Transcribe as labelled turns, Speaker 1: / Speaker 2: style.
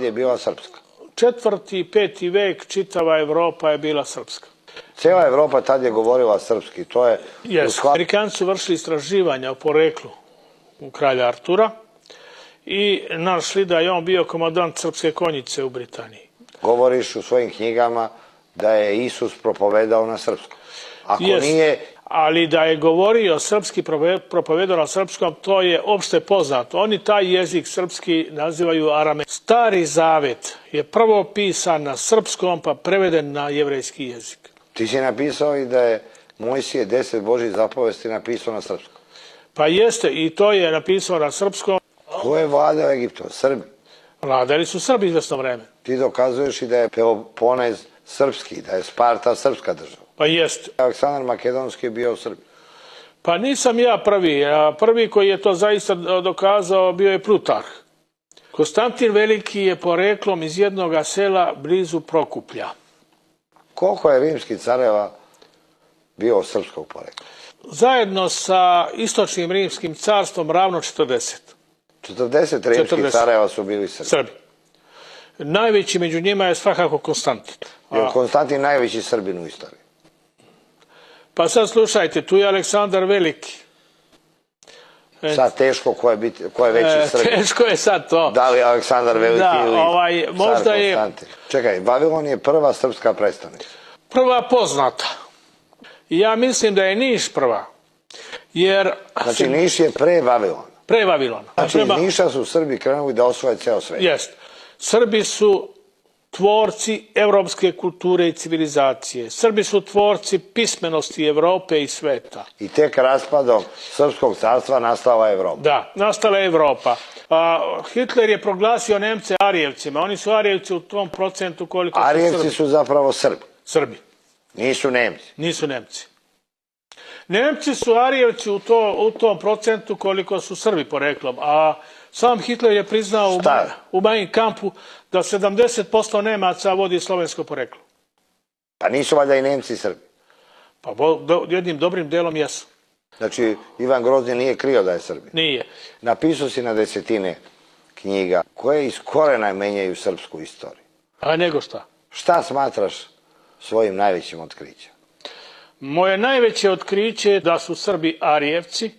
Speaker 1: je bila srpska.
Speaker 2: 4. i 5. vek čitava Evropa je bila srpska.
Speaker 1: Cijela Evropa tad je govorila srpski. To je...
Speaker 2: Amerikanci su vršili istraživanja o poreklu u kralja Artura i našli da je on bio komandant srpske konjice u Britaniji.
Speaker 1: Govoriš u svojim knjigama da je Isus propovedao na srpskom. Ako nije...
Speaker 2: Ali da je govorio srpski, propovedao na srpskom, to je opšte poznato. Oni taj jezik srpski nazivaju arame. Stari zavet je prvo pisan na srpskom pa preveden na jevrejski jezik.
Speaker 1: Ti si napisao i da je Mojsije 10 Božjih zapovesti napisao na srpskom.
Speaker 2: Pa jeste, i to je napisao na srpskom.
Speaker 1: Ko je vladao Egiptom? Srbi.
Speaker 2: Vladali su Srbi izvesno vreme.
Speaker 1: Ti dokazuješ i da je Peloponez srpski, da je Sparta srpska država.
Speaker 2: Pa jeste.
Speaker 1: Aleksandar Makedonski je bio u Srbiji.
Speaker 2: Pa nisam ja prvi. Prvi koji je to zaista dokazao bio je Plutarh. Konstantin Veliki je poreklom iz jednog sela blizu Prokuplja.
Speaker 1: Koliko je rimskih careva bio srpskog porekla?
Speaker 2: Zajedno sa istočnim rimskim carstvom ravno 40.
Speaker 1: 40 rimskih careva su bili Srbi.
Speaker 2: Najveći među njima je svakako Konstantin.
Speaker 1: Je Konstantin najveći Srbin u istoriji?
Speaker 2: Pa sad slušajte, tu je Aleksandar Veliki.
Speaker 1: Sad teško ko je veći Srbin.
Speaker 2: Teško je sad to.
Speaker 1: Da li Aleksandar Veliki ili car Konstantin? Čekaj, Vavilon je prva srpska prestonica.
Speaker 2: Prva poznata. Ja mislim da je Niš prva.
Speaker 1: Znači Niš je pre Vavilona.
Speaker 2: Pre Vavilona.
Speaker 1: Znači iz Niša su Srbi krenuli da osvoje ceo svet.
Speaker 2: Jest. Srbi su tvorci evropske kulture i civilizacije. Srbi su tvorci pismenosti Evrope i sveta.
Speaker 1: I tek raspadom Srpskog carstva nastala Evropa.
Speaker 2: Da, nastala je Evropa. Hitler je proglasio Nemce Arijevcima. Oni su Arijevci u tom procentu koliko su Srbi.
Speaker 1: Arijevci su zapravo Srbi.
Speaker 2: Srbi.
Speaker 1: Nisu Nemci.
Speaker 2: Nisu Nemci. Nemci su Arijevci u tom procentu koliko su Srbi poreklom, a sam Hitler je priznao u Mein Kampu da 70% Nemaca vodi slovensko poreklo.
Speaker 1: Pa nisu valjda i Nemci Srbi?
Speaker 2: Pa jednim dobrim delom jesu.
Speaker 1: Znači Ivan Grozni nije krio da je Srbin?
Speaker 2: Nije.
Speaker 1: Napisao si na desetine knjiga koje iz korena menjaju srpsku istoriju.
Speaker 2: A nego šta?
Speaker 1: Šta smatraš svojim najvećim otkrićem?
Speaker 2: Moje najveće otkriće je da su Srbi Arijevci